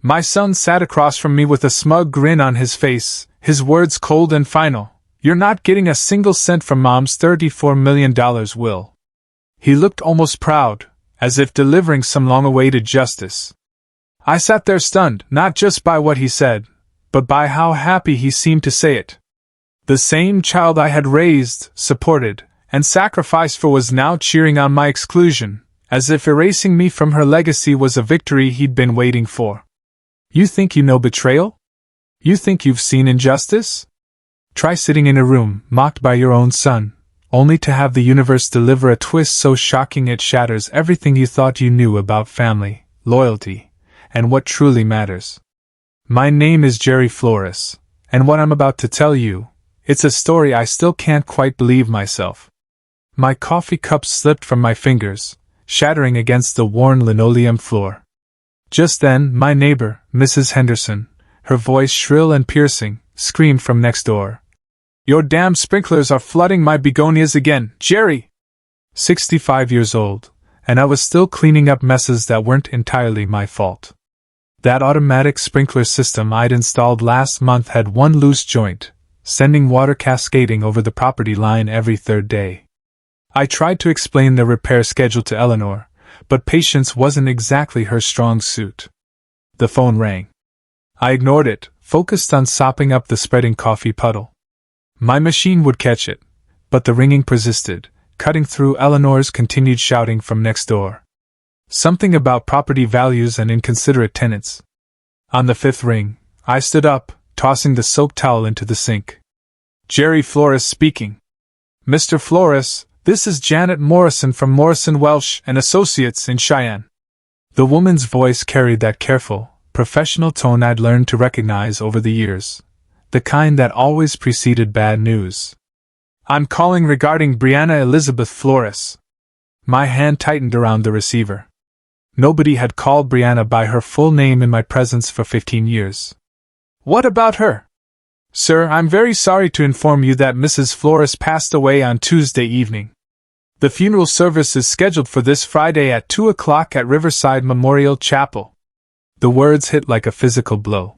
My son sat across from me with a smug grin on his face, his words cold and final. You're not getting a single cent from Mom's $34 million will. He looked almost proud, as if delivering some long-awaited justice. I sat there stunned, not just by what he said, but by how happy he seemed to say it. The same child I had raised, supported, and sacrificed for was now cheering on my exclusion, as if erasing me from her legacy was a victory he'd been waiting for. You think you know betrayal? You think you've seen injustice? Try sitting in a room, mocked by your own son, only to have the universe deliver a twist so shocking it shatters everything you thought you knew about family, loyalty, and what truly matters. My name is Jerry Flores, and what I'm about to tell you, it's a story I still can't quite believe myself. My coffee cup slipped from my fingers, shattering against the worn linoleum floor. Just then, my neighbor, Mrs. Henderson, her voice shrill and piercing, screamed from next door. Your damn sprinklers are flooding my begonias again, Jerry! 65 years old, and I was still cleaning up messes that weren't entirely my fault. That automatic sprinkler system I'd installed last month had one loose joint, sending water cascading over the property line every third day. I tried to explain the repair schedule to Eleanor, but patience wasn't exactly her strong suit. The phone rang. I ignored it, focused on sopping up the spreading coffee puddle. My machine would catch it, but the ringing persisted, cutting through Eleanor's continued shouting from next door. Something about property values and inconsiderate tenants. On the fifth ring, I stood up, tossing the soap towel into the sink. Jerry Flores speaking. Mr. Flores, this is Janet Morrison from Morrison Welsh and Associates in Cheyenne. The woman's voice carried that careful, professional tone I'd learned to recognize over the years, the kind that always preceded bad news. I'm calling regarding Brianna Elizabeth Flores. My hand tightened around the receiver. Nobody had called Brianna by her full name in my presence for 15 years. What about her? Sir, I'm very sorry to inform you that Mrs. Flores passed away on Tuesday evening. The funeral service is scheduled for this Friday at 2 o'clock at Riverside Memorial Chapel. The words hit like a physical blow.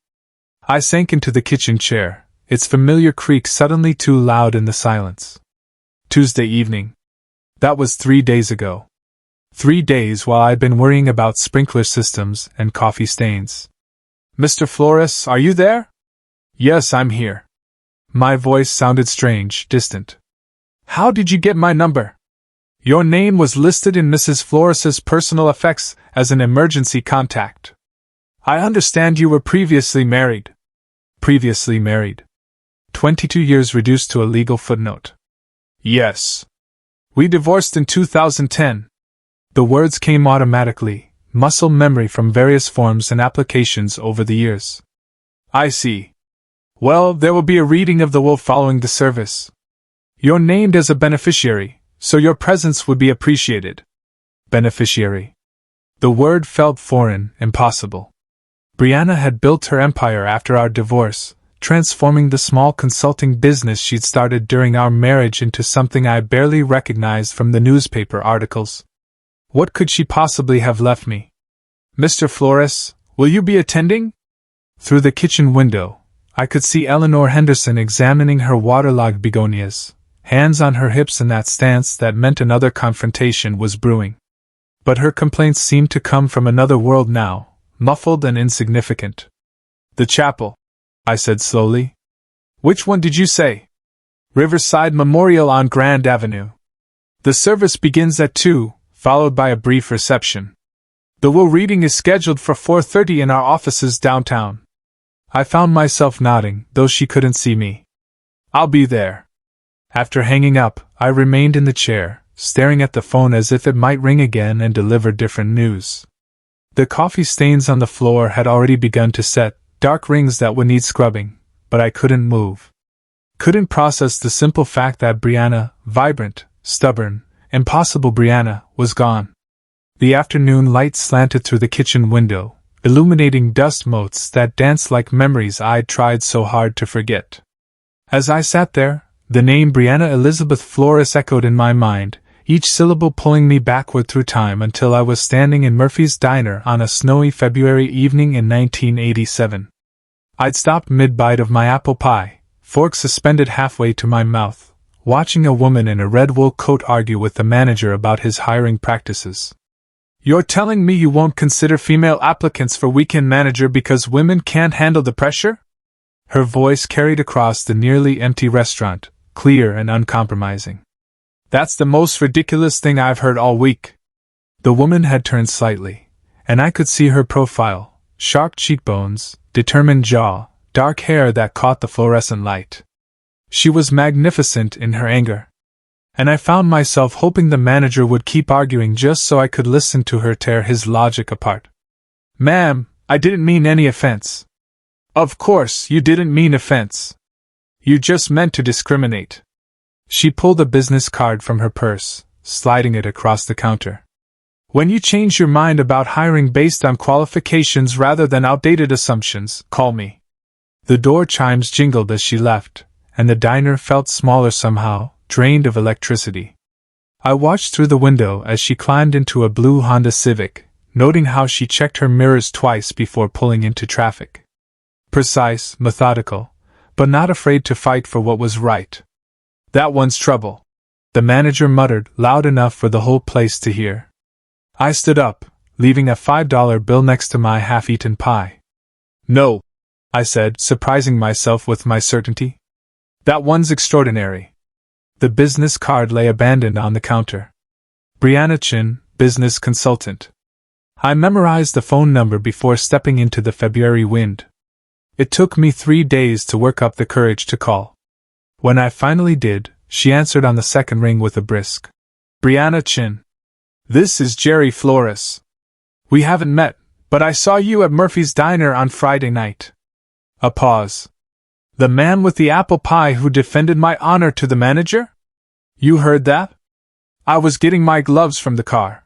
I sank into the kitchen chair, its familiar creak suddenly too loud in the silence. Tuesday evening. That was 3 days ago. 3 days while I'd been worrying about sprinkler systems and coffee stains. Mr. Flores, are you there? Yes, I'm here. My voice sounded strange, distant. How did you get my number? Your name was listed in Mrs. Flores's personal effects as an emergency contact. I understand you were previously married. Previously married. 22 years reduced to a legal footnote. Yes. We divorced in 2010. The words came automatically, muscle memory from various forms and applications over the years. I see. Well, there will be a reading of the will following the service. You're named as a beneficiary, so your presence would be appreciated. Beneficiary. The word felt foreign, impossible. Brianna had built her empire after our divorce, transforming the small consulting business she'd started during our marriage into something I barely recognized from the newspaper articles. What could she possibly have left me? Mr. Flores, will you be attending? Through the kitchen window, I could see Eleanor Henderson examining her waterlogged begonias, hands on her hips in that stance that meant another confrontation was brewing. But her complaints seemed to come from another world now, muffled and insignificant. The chapel, I said slowly. Which one did you say? Riverside Memorial on Grand Avenue. The service begins at 2, followed by a brief reception. The will reading is scheduled for 4:30 in our offices downtown. I found myself nodding, though she couldn't see me. I'll be there. After hanging up, I remained in the chair, staring at the phone as if it might ring again and deliver different news. The coffee stains on the floor had already begun to set, dark rings that would need scrubbing, but I couldn't move. Couldn't process the simple fact that Brianna, vibrant, stubborn, impossible Brianna, was gone. The afternoon light slanted through the kitchen window, illuminating dust motes that danced like memories I'd tried so hard to forget. As I sat there, the name Brianna Elizabeth Flores echoed in my mind, each syllable pulling me backward through time until I was standing in Murphy's Diner on a snowy February evening in 1987. I'd stopped mid-bite of my apple pie, fork suspended halfway to my mouth, watching a woman in a red wool coat argue with the manager about his hiring practices. "You're telling me you won't consider female applicants for weekend manager because women can't handle the pressure?" Her voice carried across the nearly empty restaurant, clear and uncompromising. "That's the most ridiculous thing I've heard all week." The woman had turned slightly, and I could see her profile, sharp cheekbones, determined jaw, dark hair that caught the fluorescent light. She was magnificent in her anger, and I found myself hoping the manager would keep arguing just so I could listen to her tear his logic apart. "Ma'am, I didn't mean any offense." "Of course you didn't mean offense. You just meant to discriminate." She pulled a business card from her purse, sliding it across the counter. "When you change your mind about hiring based on qualifications rather than outdated assumptions, call me." The door chimes jingled as she left, and the diner felt smaller somehow, drained of electricity. I watched through the window as she climbed into a blue Honda Civic, noting how she checked her mirrors twice before pulling into traffic. Precise, methodical, but not afraid to fight for what was right. "That one's trouble," the manager muttered, loud enough for the whole place to hear. I stood up, leaving a $5 bill next to my half-eaten pie. "No," I said, surprising myself with my certainty. "That one's extraordinary." The business card lay abandoned on the counter. Brianna Chin, business consultant. I memorized the phone number before stepping into the February wind. It took me 3 days to work up the courage to call. When I finally did, she answered on the second ring with a brisk, "Brianna Chin. This is Jerry Flores. We haven't met, but I saw you at Murphy's Diner on Friday night." A pause. "The man with the apple pie who defended my honor to the manager? You heard that? I was getting my gloves from the car.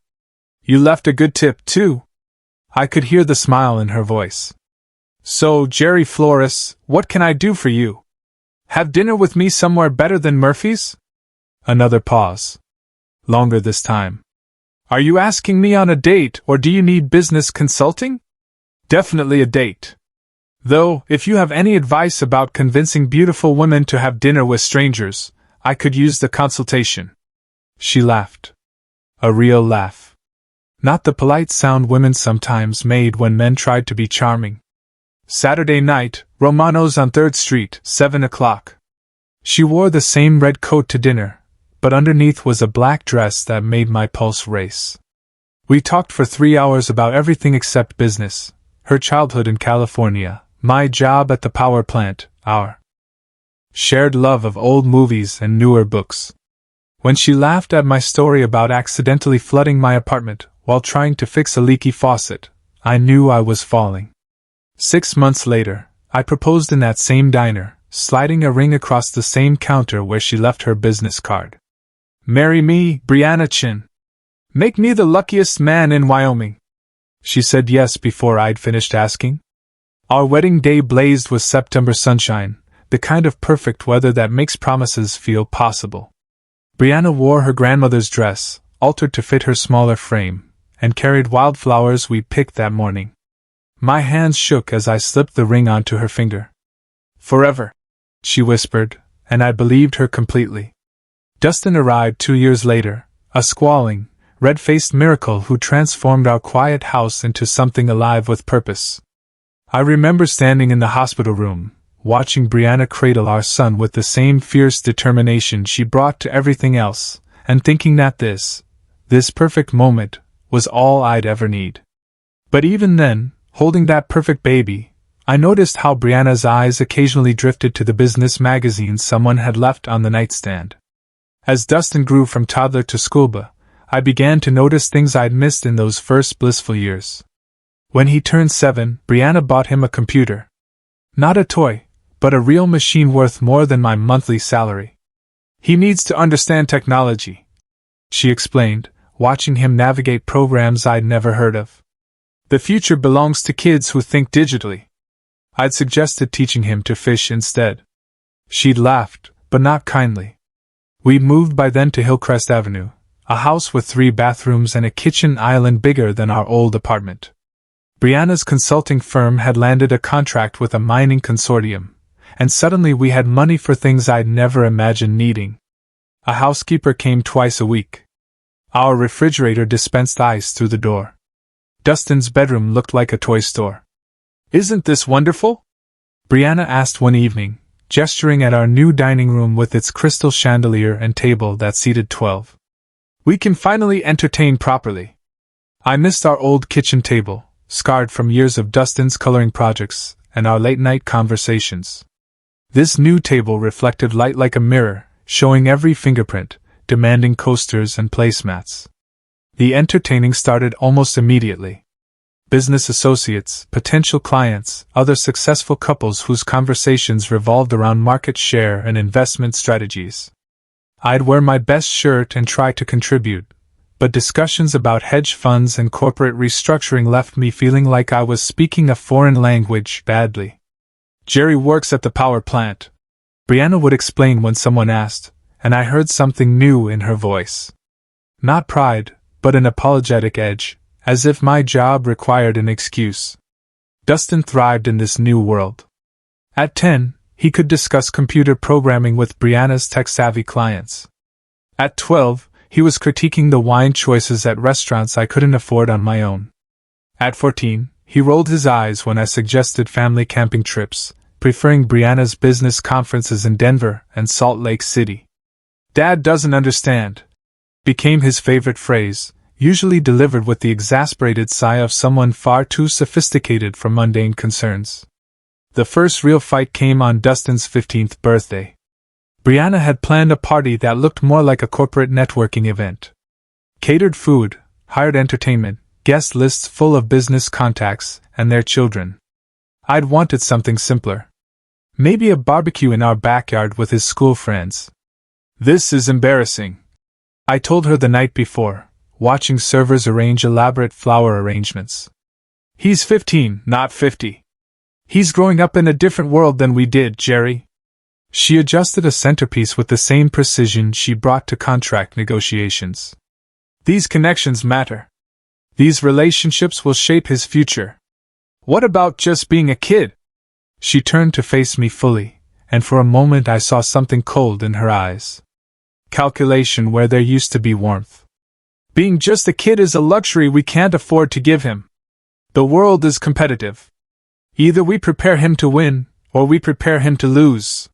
You left a good tip, too." I could hear the smile in her voice. "So, Jerry Flores, what can I do for you? Have dinner with me somewhere better than Murphy's?" Another pause. Longer this time. "Are you asking me on a date, or do you need business consulting?" "Definitely a date. Though, if you have any advice about convincing beautiful women to have dinner with strangers, I could use the consultation." She laughed. A real laugh. Not the polite sound women sometimes made when men tried to be charming. "Saturday night, Romano's on 3rd Street, 7 o'clock. She wore the same red coat to dinner, but underneath was a black dress that made my pulse race. We talked for 3 hours about everything except business, her childhood in California, my job at the power plant, our shared love of old movies and newer books. When she laughed at my story about accidentally flooding my apartment while trying to fix a leaky faucet, I knew I was falling. 6 months later, I proposed in that same diner, sliding a ring across the same counter where she left her business card. "Marry me, Brianna Chin. Make me the luckiest man in Wyoming." She said yes before I'd finished asking. Our wedding day blazed with September sunshine, the kind of perfect weather that makes promises feel possible. Brianna wore her grandmother's dress, altered to fit her smaller frame, and carried wildflowers we picked that morning. My hands shook as I slipped the ring onto her finger. "Forever," she whispered, and I believed her completely. Dustin arrived 2 years later, a squalling, red-faced miracle who transformed our quiet house into something alive with purpose. I remember standing in the hospital room, watching Brianna cradle our son with the same fierce determination she brought to everything else, and thinking that this perfect moment, was all I'd ever need. But even then, holding that perfect baby, I noticed how Brianna's eyes occasionally drifted to the business magazine someone had left on the nightstand. As Dustin grew from toddler to schoolboy, I began to notice things I'd missed in those first blissful years. When he turned 7, Brianna bought him a computer. Not a toy, but a real machine worth more than my monthly salary. "He needs to understand technology," she explained, watching him navigate programs I'd never heard of. "The future belongs to kids who think digitally." I'd suggested teaching him to fish instead. She'd laughed, but not kindly. We'd moved by then to Hillcrest Avenue, A house with 3 bathrooms and a kitchen island bigger than our old apartment. Brianna's consulting firm had landed a contract with a mining consortium, and suddenly we had money for things I'd never imagined needing. A housekeeper came twice a week. Our refrigerator dispensed ice through the door. Dustin's bedroom looked like a toy store. "Isn't this wonderful?" Brianna asked one evening, gesturing at our new dining room with its crystal chandelier and table that seated 12. "We can finally entertain properly." I missed our old kitchen table, scarred from years of Dustin's coloring projects, and our late-night conversations. This new table reflected light like a mirror, showing every fingerprint, demanding coasters and placemats. The entertaining started almost immediately. Business associates, potential clients, other successful couples whose conversations revolved around market share and investment strategies. I'd wear my best shirt and try to contribute, but discussions about hedge funds and corporate restructuring left me feeling like I was speaking a foreign language badly. "Jerry works at the power plant," Brianna would explain when someone asked, and I heard something new in her voice. Not pride, but an apologetic edge, as if my job required an excuse. Dustin thrived in this new world. At 10, he could discuss computer programming with Brianna's tech-savvy clients. At 12, he was critiquing the wine choices at restaurants I couldn't afford on my own. At 14, he rolled his eyes when I suggested family camping trips, preferring Brianna's business conferences in Denver and Salt Lake City. "Dad doesn't understand," became his favorite phrase, usually delivered with the exasperated sigh of someone far too sophisticated for mundane concerns. The first real fight came on Dustin's 15th birthday. Brianna had planned a party that looked more like a corporate networking event. Catered food, hired entertainment, guest lists full of business contacts, and their children. I'd wanted something simpler. Maybe a barbecue in our backyard with his school friends. "This is embarrassing," I told her the night before, watching servers arrange elaborate flower arrangements. "He's 15, not 50. He's growing up in a different world than we did, Jerry." She adjusted a centerpiece with the same precision she brought to contract negotiations. "These connections matter. These relationships will shape his future. What about just being a kid?" She turned to face me fully, and for a moment I saw something cold in her eyes. Calculation where there used to be warmth. "Being just a kid is a luxury we can't afford to give him. The world is competitive. Either we prepare him to win, or we prepare him to lose."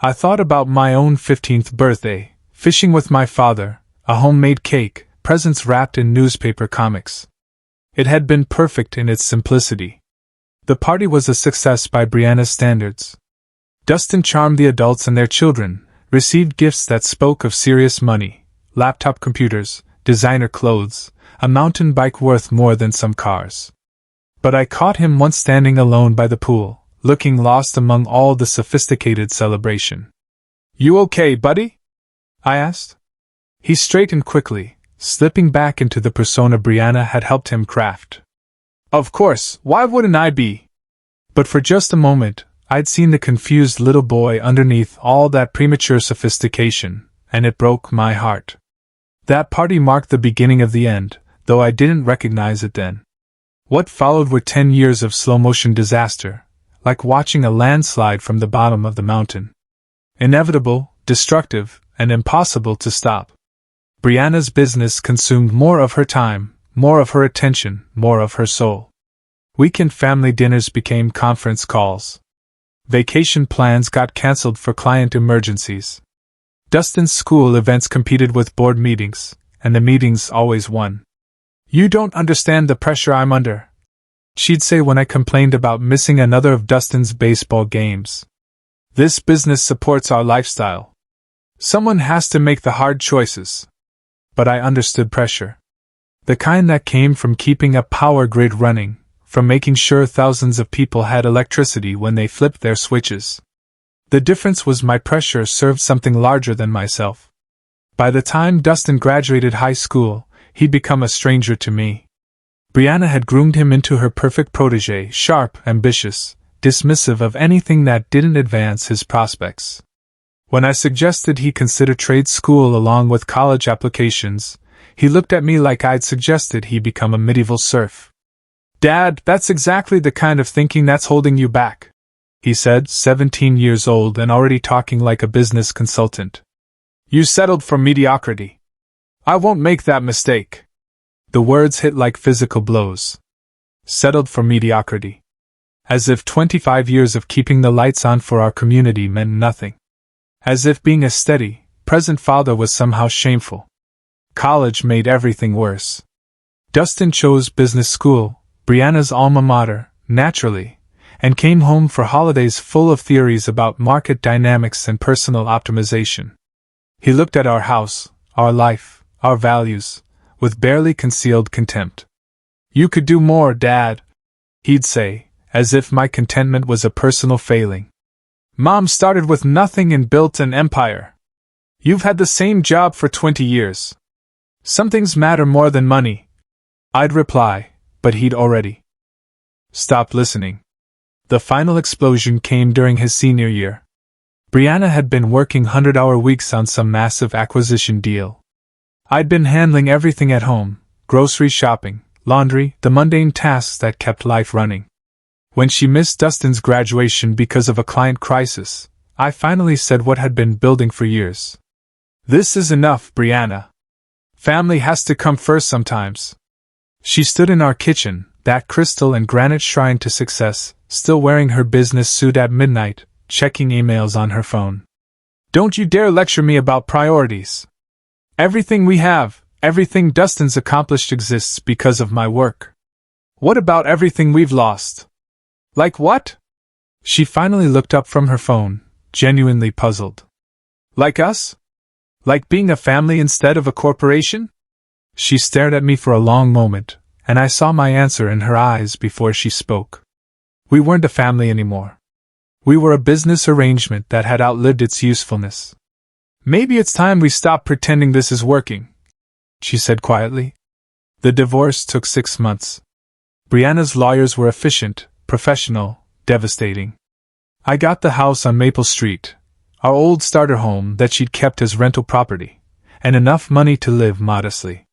I thought about my own 15th birthday, fishing with my father, a homemade cake, presents wrapped in newspaper comics. It had been perfect in its simplicity. The party was a success by Brianna's standards. Dustin charmed the adults and their children, received gifts that spoke of serious money, laptop computers, designer clothes, a mountain bike worth more than some cars. But I caught him once standing alone by the pool, looking lost among all the sophisticated celebration. "You okay, buddy?" I asked. He straightened quickly, slipping back into the persona Brianna had helped him craft. "Of course, why wouldn't I be?" But for just a moment, I'd seen the confused little boy underneath all that premature sophistication, and it broke my heart. That party marked the beginning of the end, though I didn't recognize it then. What followed were 10 years of slow-motion disaster, like watching a landslide from the bottom of the mountain. Inevitable, destructive, and impossible to stop. Brianna's business consumed more of her time, more of her attention, more of her soul. Weekend family dinners became conference calls. Vacation plans got cancelled for client emergencies. Dustin's school events competed with board meetings, and the meetings always won. "You don't understand the pressure I'm under," she'd say when I complained about missing another of Dustin's baseball games. "This business supports our lifestyle. Someone has to make the hard choices." But I understood pressure. The kind that came from keeping a power grid running, from making sure thousands of people had electricity when they flipped their switches. The difference was my pressure served something larger than myself. By the time Dustin graduated high school, he'd become a stranger to me. Brianna had groomed him into her perfect protege, sharp, ambitious, dismissive of anything that didn't advance his prospects. When I suggested he consider trade school along with college applications, he looked at me like I'd suggested he become a medieval serf. "Dad, that's exactly the kind of thinking that's holding you back," he said, 17 years old and already talking like a business consultant. "You settled for mediocrity. I won't make that mistake." The words hit like physical blows. Settled for mediocrity. As if 25 years of keeping the lights on for our community meant nothing. As if being a steady, present father was somehow shameful. College made everything worse. Dustin chose business school, Brianna's alma mater, naturally, and came home for holidays full of theories about market dynamics and personal optimization. He looked at our house, our life, our values, with barely concealed contempt. "You could do more, Dad," he'd say, as if my contentment was a personal failing. "Mom started with nothing and built an empire. You've had the same job for 20 years. Some things matter more than money," I'd reply, but he'd already stopped listening. The final explosion came during his senior year. Brianna had been working 100-hour weeks on some massive acquisition deal. I'd been handling everything at home, grocery shopping, laundry, the mundane tasks that kept life running. When she missed Dustin's graduation because of a client crisis, I finally said what had been building for years. "This is enough, Brianna. Family has to come first sometimes." She stood in our kitchen, that crystal and granite shrine to success, still wearing her business suit at midnight, checking emails on her phone. "Don't you dare lecture me about priorities. Everything we have, everything Dustin's accomplished exists because of my work. What about everything we've lost?" "Like what?" She finally looked up from her phone, genuinely puzzled. "Like us? Like being a family instead of a corporation?" She stared at me for a long moment, and I saw my answer in her eyes before she spoke. We weren't a family anymore. We were a business arrangement that had outlived its usefulness. "Maybe it's time we stop pretending this is working," she said quietly. The divorce took 6 months. Brianna's lawyers were efficient, professional, devastating. I got the house on Maple Street, our old starter home that she'd kept as rental property, and enough money to live modestly.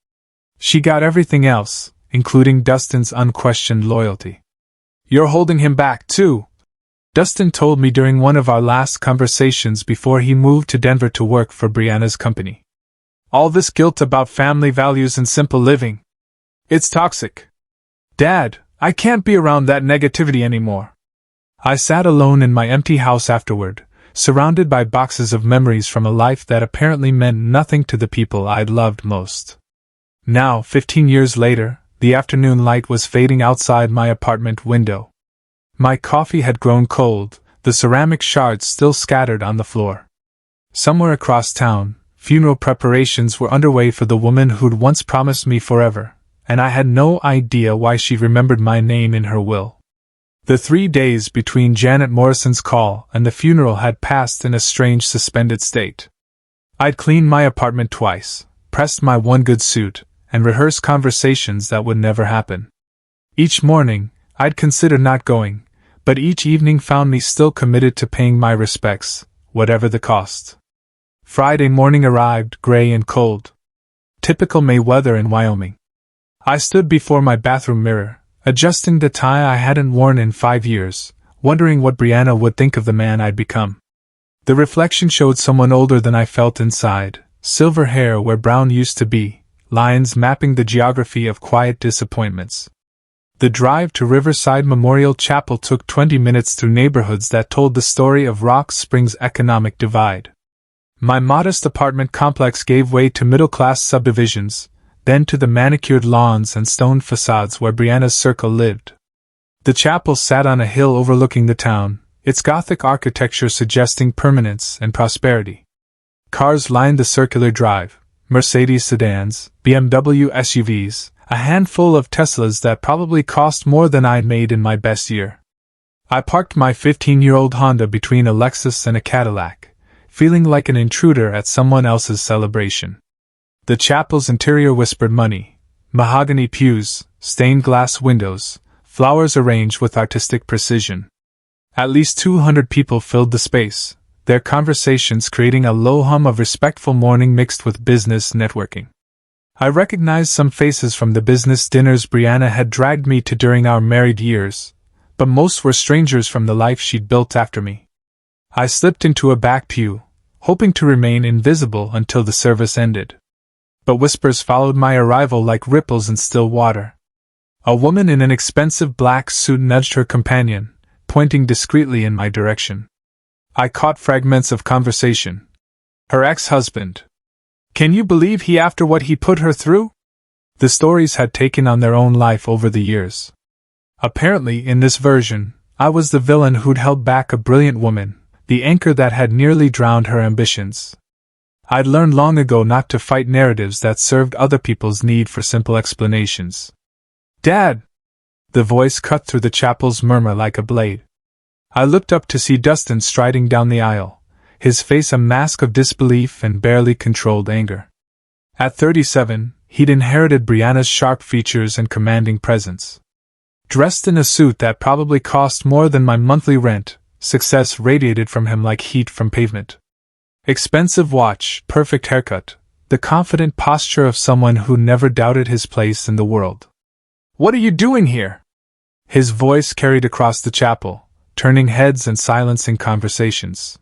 She got everything else, including Dustin's unquestioned loyalty. "You're holding him back, too," Dustin told me during one of our last conversations before he moved to Denver to work for Brianna's company. "All this guilt about family values and simple living. It's toxic. Dad, I can't be around that negativity anymore." I sat alone in my empty house afterward, surrounded by boxes of memories from a life that apparently meant nothing to the people I'd loved most. Now, 15 years later, the afternoon light was fading outside my apartment window. My coffee had grown cold, the ceramic shards still scattered on the floor. Somewhere across town, funeral preparations were underway for the woman who'd once promised me forever, and I had no idea why she remembered my name in her will. The 3 days between Janet Morrison's call and the funeral had passed in a strange suspended state. I'd cleaned my apartment twice, pressed my one good suit, and rehearsed conversations that would never happen. Each morning, I'd consider not going, but each evening found me still committed to paying my respects, whatever the cost. Friday morning arrived, gray and cold. Typical May weather in Wyoming. I stood before my bathroom mirror, adjusting the tie I hadn't worn in 5 years, wondering what Brianna would think of the man I'd become. The reflection showed someone older than I felt inside, silver hair where brown used to be, lines mapping the geography of quiet disappointments. The drive to Riverside Memorial Chapel took 20 minutes through neighborhoods that told the story of Rock Springs' economic divide. My modest apartment complex gave way to middle-class subdivisions, then to the manicured lawns and stone facades where Brianna's circle lived. The chapel sat on a hill overlooking the town, its Gothic architecture suggesting permanence and prosperity. Cars lined the circular drive, Mercedes sedans, BMW SUVs, a handful of Teslas that probably cost more than I'd made in my best year. I parked my 15-year-old Honda between a Lexus and a Cadillac, feeling like an intruder at someone else's celebration. The chapel's interior whispered money: mahogany pews, stained glass windows, flowers arranged with artistic precision. At least 200 people filled the space, their conversations creating a low hum of respectful morning mixed with business networking. I recognized some faces from the business dinners Brianna had dragged me to during our married years, but most were strangers from the life she'd built after me. I slipped into a back pew, hoping to remain invisible until the service ended. But whispers followed my arrival like ripples in still water. A woman in an expensive black suit nudged her companion, pointing discreetly in my direction. I caught fragments of conversation. Her ex-husband. Can you believe he after what he put her through? The stories had taken on their own life over the years. Apparently, in this version, I was the villain who'd held back a brilliant woman, the anchor that had nearly drowned her ambitions. I'd learned long ago not to fight narratives that served other people's need for simple explanations. Dad! The voice cut through the chapel's murmur like a blade. I looked up to see Dustin striding down the aisle, his face a mask of disbelief and barely controlled anger. At 37, he'd inherited Brianna's sharp features and commanding presence. Dressed in a suit that probably cost more than my monthly rent, success radiated from him like heat from pavement. Expensive watch, perfect haircut, the confident posture of someone who never doubted his place in the world. What are you doing here? His voice carried across the chapel, turning heads and silencing conversations.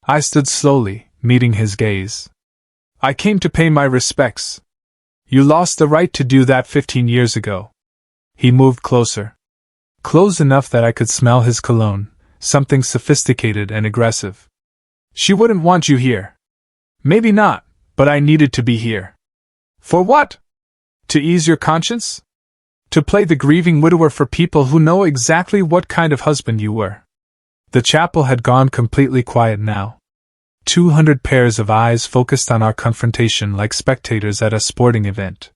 I stood slowly, meeting his gaze. I came to pay my respects. You lost the right to do that 15 years ago. He moved closer. Close enough that I could smell his cologne, something sophisticated and aggressive. She wouldn't want you here. Maybe not, but I needed to be here. For what? To ease your conscience? To play the grieving widower for people who know exactly what kind of husband you were. The chapel had gone completely quiet now. 200 pairs of eyes focused on our confrontation like spectators at a sporting event.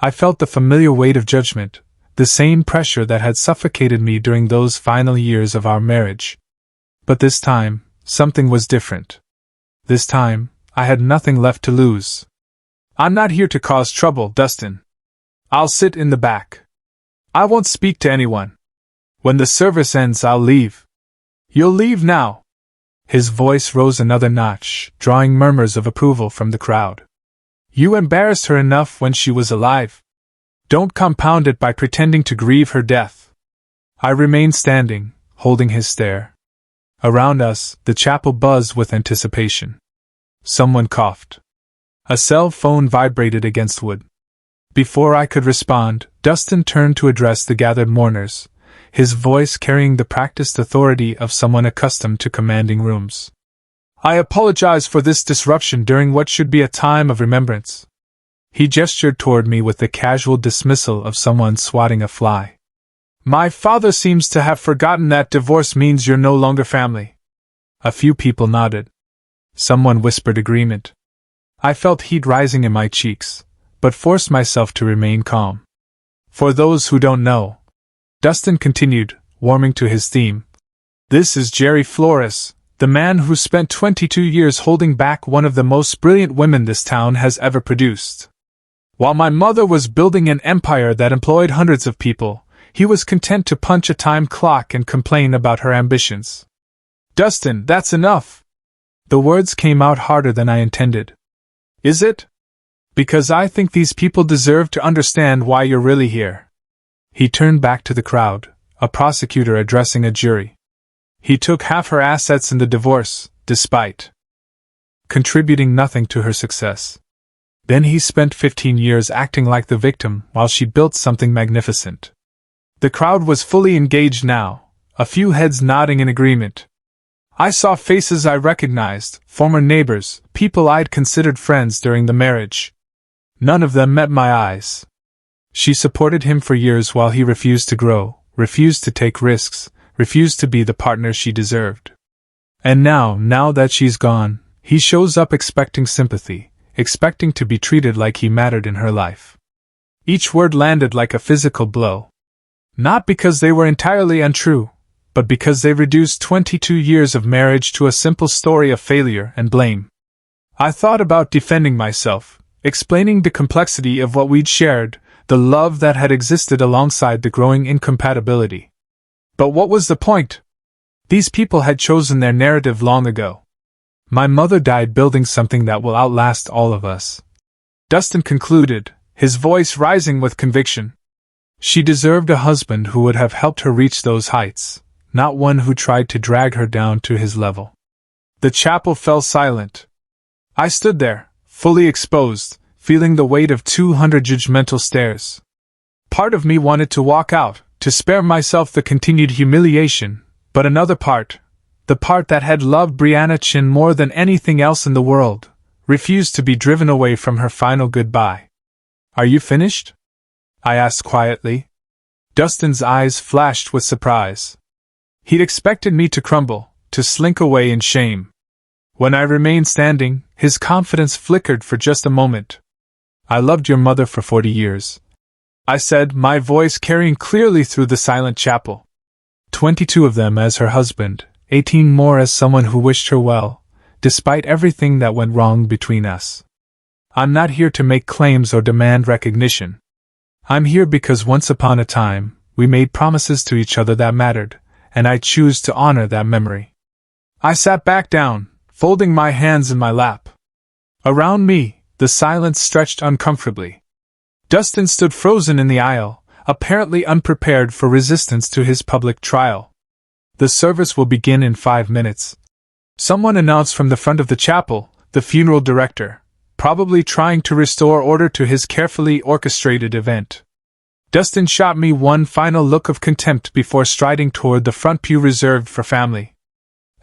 I felt the familiar weight of judgment, the same pressure that had suffocated me during those final years of our marriage. But this time, something was different. This time, I had nothing left to lose. I'm not here to cause trouble, Dustin. I'll sit in the back. I won't speak to anyone. When the service ends, I'll leave. You'll leave now. His voice rose another notch, drawing murmurs of approval from the crowd. You embarrassed her enough when she was alive. Don't compound it by pretending to grieve her death. I remained standing, holding his stare. Around us, the chapel buzzed with anticipation. Someone coughed. A cell phone vibrated against wood. Before I could respond, Dustin turned to address the gathered mourners, his voice carrying the practiced authority of someone accustomed to commanding rooms. I apologize for this disruption during what should be a time of remembrance. He gestured toward me with the casual dismissal of someone swatting a fly. My father seems to have forgotten that divorce means you're no longer family. A few people nodded. Someone whispered agreement. I felt heat rising in my cheeks, but forced myself to remain calm. For those who don't know, Dustin continued, warming to his theme. This is Jerry Flores, the man who spent 22 years holding back one of the most brilliant women this town has ever produced. While my mother was building an empire that employed hundreds of people, he was content to punch a time clock and complain about her ambitions. Dustin, that's enough. The words came out harder than I intended. Is it? Because I think these people deserve to understand why you're really here. He turned back to the crowd, a prosecutor addressing a jury. He took half her assets in the divorce, despite contributing nothing to her success. Then he spent 15 years acting like the victim while she built something magnificent. The crowd was fully engaged now, a few heads nodding in agreement. I saw faces I recognized, former neighbors, people I'd considered friends during the marriage. None of them met my eyes. She supported him for years while he refused to grow, refused to take risks, refused to be the partner she deserved. And now that she's gone, he shows up expecting sympathy, expecting to be treated like he mattered in her life. Each word landed like a physical blow. Not because they were entirely untrue, but because they reduced 22 years of marriage to a simple story of failure and blame. I thought about defending myself, explaining the complexity of what we'd shared, the love that had existed alongside the growing incompatibility. But what was the point? These people had chosen their narrative long ago. My mother died building something that will outlast all of us. Dustin concluded, his voice rising with conviction. She deserved a husband who would have helped her reach those heights, not one who tried to drag her down to his level. The chapel fell silent. I stood there, fully exposed, feeling the weight of 200 judgmental stares. Part of me wanted to walk out, to spare myself the continued humiliation, but another part, the part that had loved Brianna Chin more than anything else in the world, refused to be driven away from her final goodbye. Are you finished? I asked quietly. Dustin's eyes flashed with surprise. He'd expected me to crumble, to slink away in shame. When I remained standing, his confidence flickered for just a moment. I loved your mother for 40 years. I said, my voice carrying clearly through the silent chapel. 22 of them as her husband, 18 more as someone who wished her well, despite everything that went wrong between us. I'm not here to make claims or demand recognition. I'm here because once upon a time, we made promises to each other that mattered, and I choose to honor that memory. I sat back down, folding my hands in my lap. Around me, the silence stretched uncomfortably. Dustin stood frozen in the aisle, apparently unprepared for resistance to his public trial. The service will begin in 5 minutes. Someone announced from the front of the chapel, the funeral director, probably trying to restore order to his carefully orchestrated event. Dustin shot me one final look of contempt before striding toward the front pew reserved for family.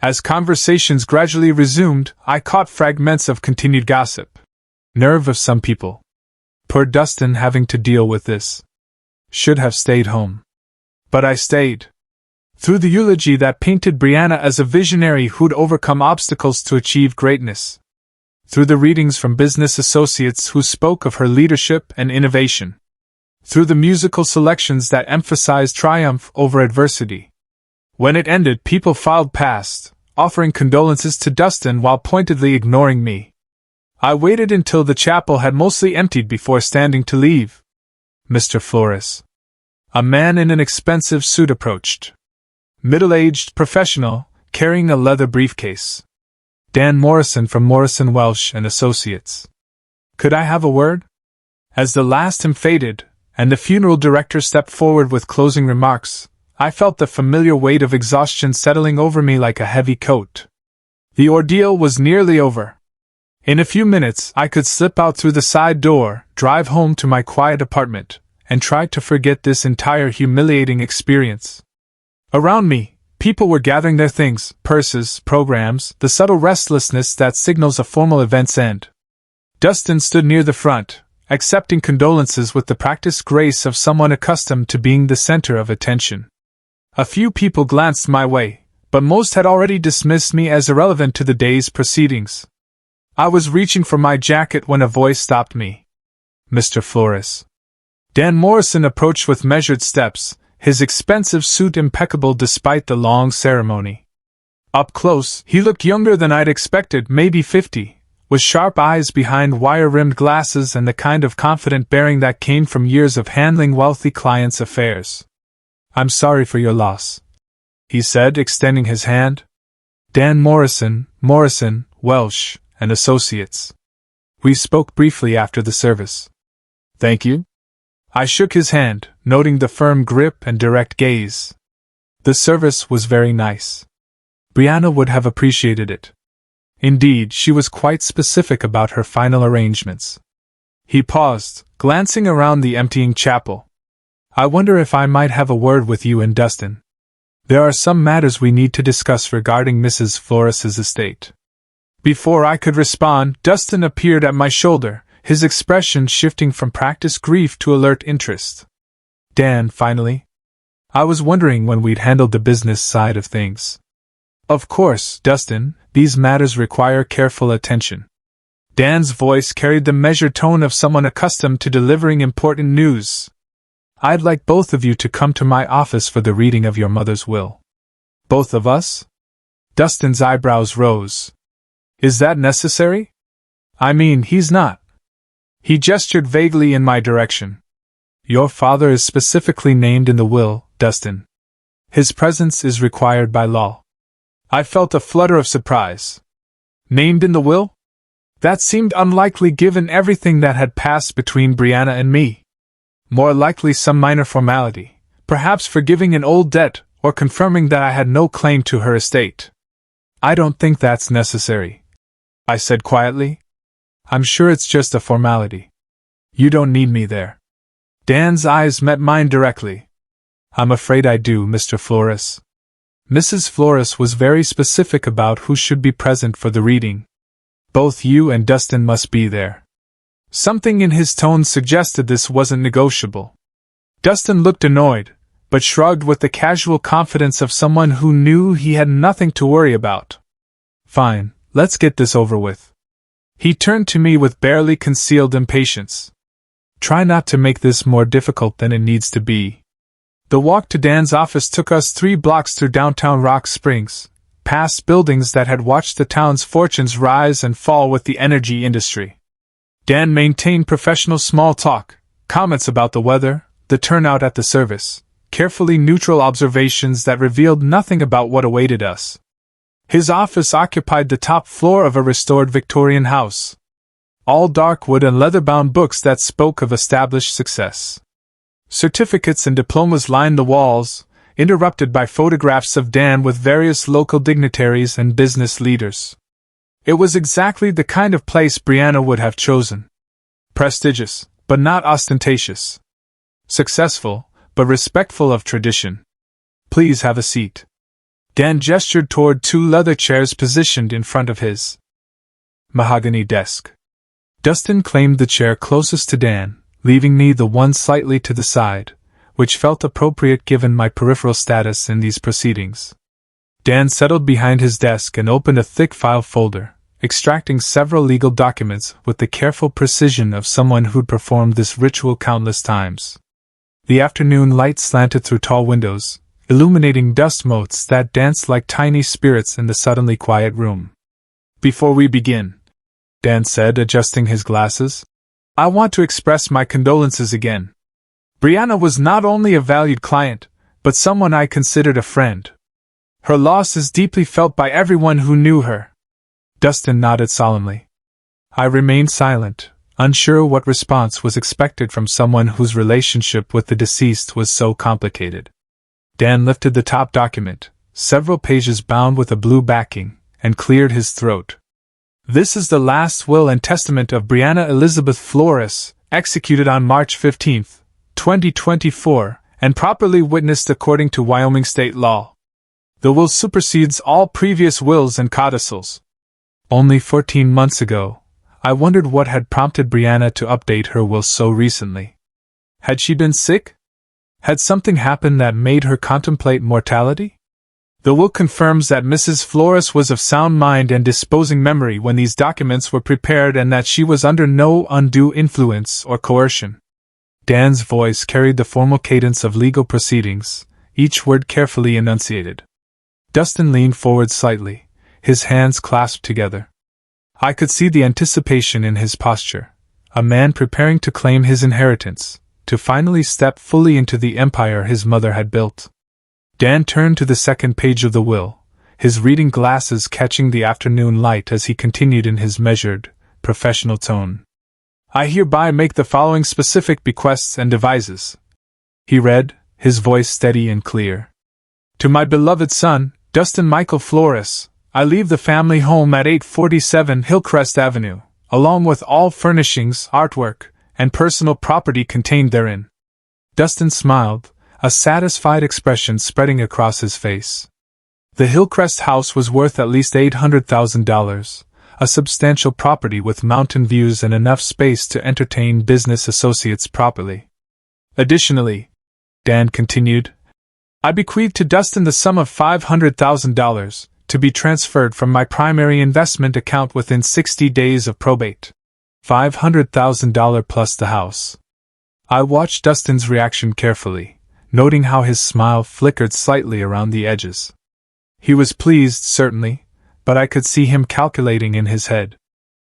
As conversations gradually resumed, I caught fragments of continued gossip. Nerve of some people. Poor Dustin having to deal with this. Should have stayed home. But I stayed. Through the eulogy that painted Brianna as a visionary who'd overcome obstacles to achieve greatness. Through the readings from business associates who spoke of her leadership and innovation. Through the musical selections that emphasized triumph over adversity. When it ended, people filed past, offering condolences to Dustin while pointedly ignoring me. I waited until the chapel had mostly emptied before standing to leave. Mr. Flores. A man in an expensive suit approached. Middle-aged professional, carrying a leather briefcase. Dan Morrison from Morrison Welsh and Associates. Could I have a word? As the last hymn faded, and the funeral director stepped forward with closing remarks, I felt the familiar weight of exhaustion settling over me like a heavy coat. The ordeal was nearly over. In a few minutes, I could slip out through the side door, drive home to my quiet apartment, and try to forget this entire humiliating experience. Around me, people were gathering their things, purses, programs, the subtle restlessness that signals a formal event's end. Dustin stood near the front, accepting condolences with the practiced grace of someone accustomed to being the center of attention. A few people glanced my way, but most had already dismissed me as irrelevant to the day's proceedings. I was reaching for my jacket when a voice stopped me. Mr. Flores. Dan Morrison approached with measured steps, his expensive suit impeccable despite the long ceremony. Up close, he looked younger than I'd expected, maybe 50, with sharp eyes behind wire-rimmed glasses and the kind of confident bearing that came from years of handling wealthy clients' affairs. I'm sorry for your loss, he said, extending his hand. Dan Morrison, Welsh and Associates. We spoke briefly after the service. Thank you. I shook his hand, noting the firm grip and direct gaze. The service was very nice. Brianna would have appreciated it. Indeed, she was quite specific about her final arrangements. He paused, glancing around the emptying chapel. I wonder if I might have a word with you and Dustin. There are some matters we need to discuss regarding Mrs. Flores's estate. Before I could respond, Dustin appeared at my shoulder, his expression shifting from practiced grief to alert interest. Dan, finally. I was wondering when we'd handled the business side of things. Of course, Dustin, these matters require careful attention. Dan's voice carried the measured tone of someone accustomed to delivering important news. I'd like both of you to come to my office for the reading of your mother's will. Both of us? Dustin's eyebrows rose. Is that necessary? I mean, he's not. He gestured vaguely in my direction. Your father is specifically named in the will, Dustin. His presence is required by law. I felt a flutter of surprise. Named in the will? That seemed unlikely given everything that had passed between Brianna and me. More likely some minor formality, perhaps forgiving an old debt or confirming that I had no claim to her estate. I don't think that's necessary, I said quietly. I'm sure it's just a formality. You don't need me there. Dan's eyes met mine directly. I'm afraid I do, Mr. Flores. Mrs. Flores was very specific about who should be present for the reading. Both you and Dustin must be there. Something in his tone suggested this wasn't negotiable. Dustin looked annoyed, but shrugged with the casual confidence of someone who knew he had nothing to worry about. Fine, let's get this over with. He turned to me with barely concealed impatience. Try not to make this more difficult than it needs to be. The walk to Dan's office took us 3 blocks through downtown Rock Springs, past buildings that had watched the town's fortunes rise and fall with the energy industry. Dan maintained professional small talk, comments about the weather, the turnout at the service, carefully neutral observations that revealed nothing about what awaited us. His office occupied the top floor of a restored Victorian house. All dark wood and leather-bound books that spoke of established success. Certificates and diplomas lined the walls, interrupted by photographs of Dan with various local dignitaries and business leaders. It was exactly the kind of place Brianna would have chosen. Prestigious, but not ostentatious. Successful, but respectful of tradition. Please have a seat. Dan gestured toward 2 leather chairs positioned in front of his mahogany desk. Dustin claimed the chair closest to Dan, leaving me the one slightly to the side, which felt appropriate given my peripheral status in these proceedings. Dan settled behind his desk and opened a thick file folder, extracting several legal documents with the careful precision of someone who'd performed this ritual countless times. The afternoon light slanted through tall windows, illuminating dust motes that danced like tiny spirits in the suddenly quiet room. Before we begin, Dan said, adjusting his glasses, I want to express my condolences again. Brianna was not only a valued client, but someone I considered a friend. Her loss is deeply felt by everyone who knew her. Dustin nodded solemnly. I remained silent, unsure what response was expected from someone whose relationship with the deceased was so complicated. Dan lifted the top document, several pages bound with a blue backing, and cleared his throat. This is the last will and testament of Brianna Elizabeth Flores, executed on March 15, 2024, and properly witnessed according to Wyoming state law. The will supersedes all previous wills and codicils. Only 14 months ago, I wondered what had prompted Brianna to update her will so recently. Had she been sick? Had something happened that made her contemplate mortality? The will confirms that Mrs. Flores was of sound mind and disposing memory when these documents were prepared and that she was under no undue influence or coercion. Dan's voice carried the formal cadence of legal proceedings, each word carefully enunciated. Dustin leaned forward slightly, his hands clasped together. I could see the anticipation in his posture, a man preparing to claim his inheritance, to finally step fully into the empire his mother had built. Dan turned to the second page of the will, his reading glasses catching the afternoon light as he continued in his measured, professional tone. I hereby make the following specific bequests and devises. He read, his voice steady and clear. To my beloved son, Dustin Michael Flores, I leave the family home at 847 Hillcrest Avenue, along with all furnishings, artwork, and personal property contained therein. Dustin smiled, a satisfied expression spreading across his face. The Hillcrest house was worth at least $800,000, a substantial property with mountain views and enough space to entertain business associates properly. Additionally, Dan continued, I bequeath to Dustin the sum of $500,000, to be transferred from my primary investment account within 60 days of probate. $500,000 plus the house. I watched Dustin's reaction carefully, noting how his smile flickered slightly around the edges. He was pleased, certainly, but I could see him calculating in his head.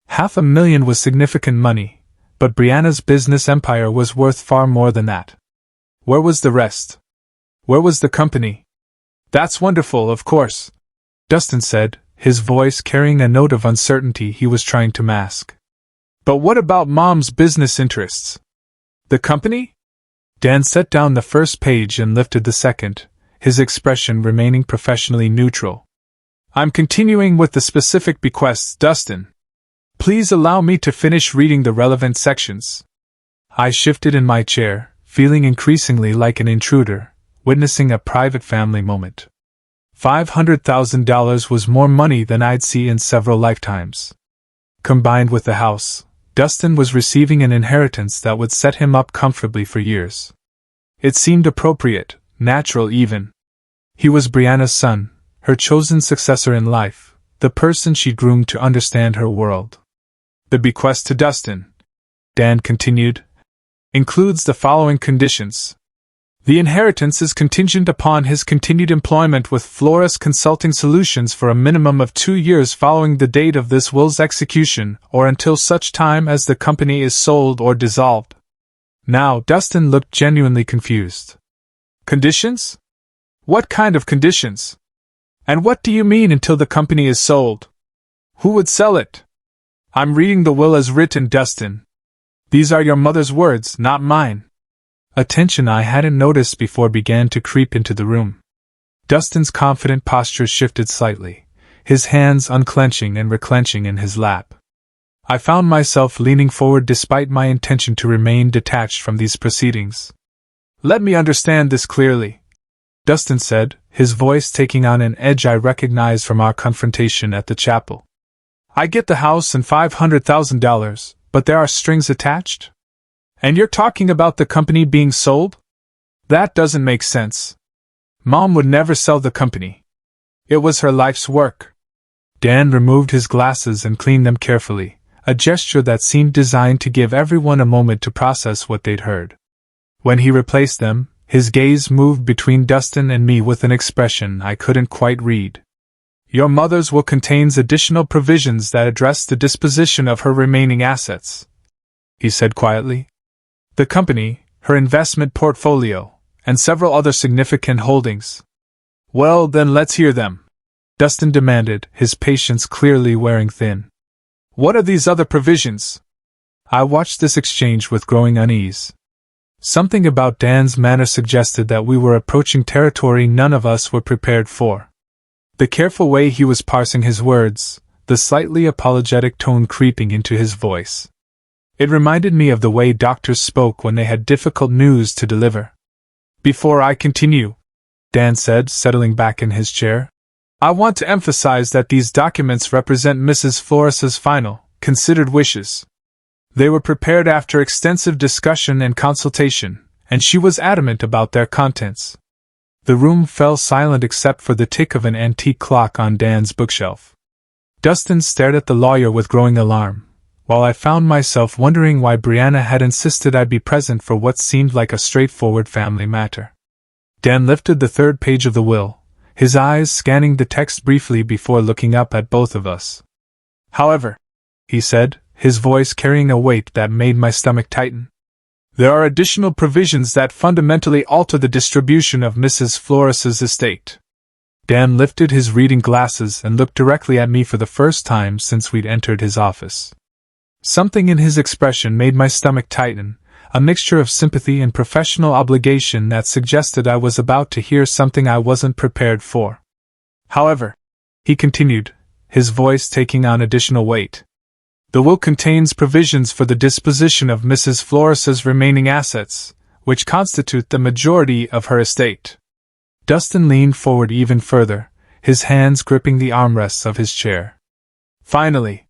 $500,000 was significant money, but Brianna's business empire was worth far more than that. Where was the rest? Where was the company? That's wonderful, of course, Dustin said, his voice carrying a note of uncertainty he was trying to mask. But what about Mom's business interests? The company? Dan set down the first page and lifted the second, his expression remaining professionally neutral. I'm continuing with the specific bequests, Dustin. Please allow me to finish reading the relevant sections. I shifted in my chair, feeling increasingly like an intruder, witnessing a private family moment. $500,000 was more money than I'd see in several lifetimes. Combined with the house, Dustin was receiving an inheritance that would set him up comfortably for years. It seemed appropriate, natural even. He was Brianna's son, her chosen successor in life, the person she groomed to understand her world. The bequest to Dustin, Dan continued, includes the following conditions. The inheritance is contingent upon his continued employment with Flores Consulting Solutions for a minimum of 2 years following the date of this will's execution or until such time as the company is sold or dissolved. Now, Dustin looked genuinely confused. Conditions? What kind of conditions? And what do you mean until the company is sold? Who would sell it? I'm reading the will as written, Dustin. These are your mother's words, not mine. A tension I hadn't noticed before began to creep into the room. Dustin's confident posture shifted slightly, his hands unclenching and reclenching in his lap. I found myself leaning forward despite my intention to remain detached from these proceedings. Let me understand this clearly, Dustin said, his voice taking on an edge I recognized from our confrontation at the chapel. I get the house and $500,000, but there are strings attached? And you're talking about the company being sold? That doesn't make sense. Mom would never sell the company. It was her life's work. Dan removed his glasses and cleaned them carefully, a gesture that seemed designed to give everyone a moment to process what they'd heard. When he replaced them, his gaze moved between Dustin and me with an expression I couldn't quite read. Your mother's will contains additional provisions that address the disposition of her remaining assets, he said quietly. The company, her investment portfolio, and several other significant holdings. Well, then let's hear them, Dustin demanded, his patience clearly wearing thin. What are these other provisions? I watched this exchange with growing unease. Something about Dan's manner suggested that we were approaching territory none of us were prepared for. The careful way he was parsing his words, the slightly apologetic tone creeping into his voice. It reminded me of the way doctors spoke when they had difficult news to deliver. Before I continue, Dan said, settling back in his chair, I want to emphasize that these documents represent Mrs. Flores's final, considered wishes. They were prepared after extensive discussion and consultation, and she was adamant about their contents. The room fell silent except for the tick of an antique clock on Dan's bookshelf. Dustin stared at the lawyer with growing alarm, while I found myself wondering why Brianna had insisted I be present for what seemed like a straightforward family matter. Dan lifted the third page of the will, his eyes scanning the text briefly before looking up at both of us. However, he said, his voice carrying a weight that made my stomach tighten, there are additional provisions that fundamentally alter the distribution of Mrs. Flores's estate. Dan lifted his reading glasses and looked directly at me for the first time since we'd entered his office. Something in his expression made my stomach tighten, a mixture of sympathy and professional obligation that suggested I was about to hear something I wasn't prepared for. However, he continued, his voice taking on additional weight. The will contains provisions for the disposition of Mrs. Flores's remaining assets, which constitute the majority of her estate. Dustin leaned forward even further, his hands gripping the armrests of his chair. Finally,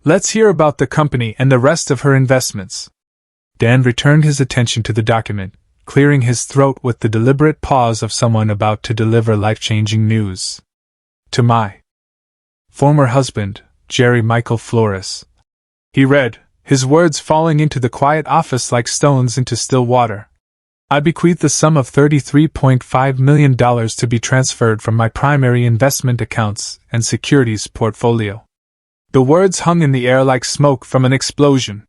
let's hear about the company and the rest of her investments. Dan returned his attention to the document, clearing his throat with the deliberate pause of someone about to deliver life-changing news. To my former husband, Jerry Michael Flores, he read, his words falling into the quiet office like stones into still water. I bequeath the sum of $33.5 million to be transferred from my primary investment accounts and securities portfolio. The words hung in the air like smoke from an explosion.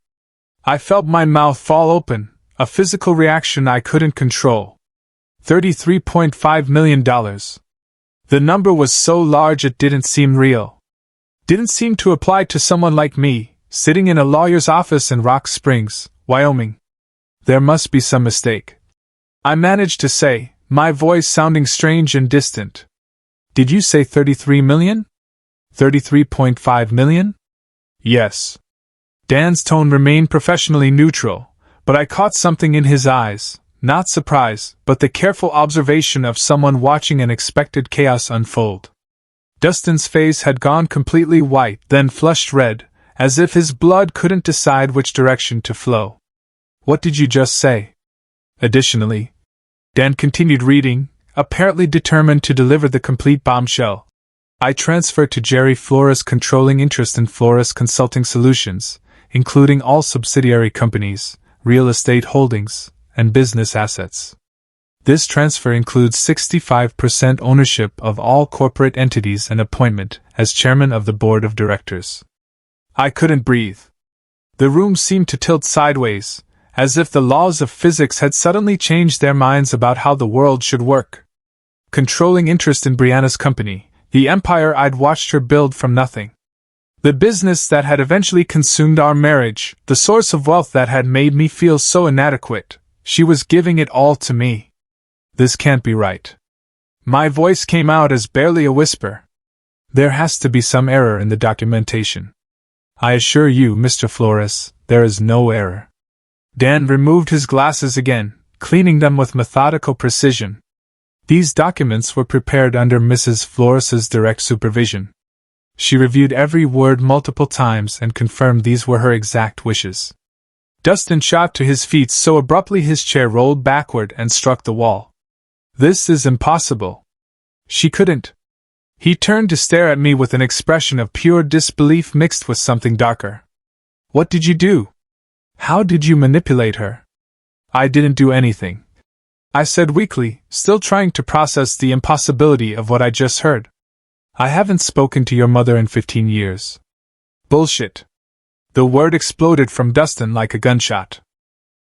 I felt my mouth fall open, a physical reaction I couldn't control. $33.5 million. The number was so large it didn't seem real. Didn't seem to apply to someone like me, sitting in a lawyer's office in Rock Springs, Wyoming. There must be some mistake. I managed to say, my voice sounding strange and distant. Did you say 33 million? 33.5 million? Yes. Dan's tone remained professionally neutral, but I caught something in his eyes, not surprise, but the careful observation of someone watching an expected chaos unfold. Dustin's face had gone completely white, then flushed red, as if his blood couldn't decide which direction to flow. What did you just say? Additionally, Dan continued reading, apparently determined to deliver the complete bombshell. I transferred to Jerry Flores' controlling interest in Flores Consulting Solutions, including all subsidiary companies, real estate holdings, and business assets. This transfer includes 65% ownership of all corporate entities and appointment as chairman of the board of directors. I couldn't breathe. The room seemed to tilt sideways, as if the laws of physics had suddenly changed their minds about how the world should work. Controlling interest in Brianna's company, the empire I'd watched her build from nothing. The business that had eventually consumed our marriage, the source of wealth that had made me feel so inadequate, she was giving it all to me. This can't be right. My voice came out as barely a whisper. There has to be some error in the documentation. I assure you, Mr. Flores, there is no error. Dan removed his glasses again, cleaning them with methodical precision. These documents were prepared under Mrs. Flores's direct supervision. She reviewed every word multiple times and confirmed these were her exact wishes. Dustin shot to his feet so abruptly his chair rolled backward and struck the wall. This is impossible. She couldn't. He turned to stare at me with an expression of pure disbelief mixed with something darker. What did you do? How did you manipulate her? I didn't do anything, I said weakly, still trying to process the impossibility of what I just heard. I haven't spoken to your mother in 15 years. Bullshit. The word exploded from Dustin like a gunshot.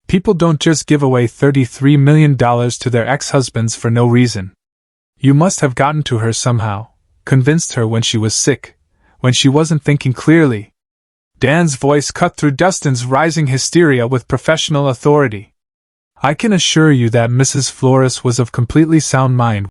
People don't just give away $33 million to their ex-husbands for no reason. You must have gotten to her somehow, convinced her when she was sick, when she wasn't thinking clearly. Dan's voice cut through Dustin's rising hysteria with professional authority. I can assure you that Mrs. Flores was of completely sound mind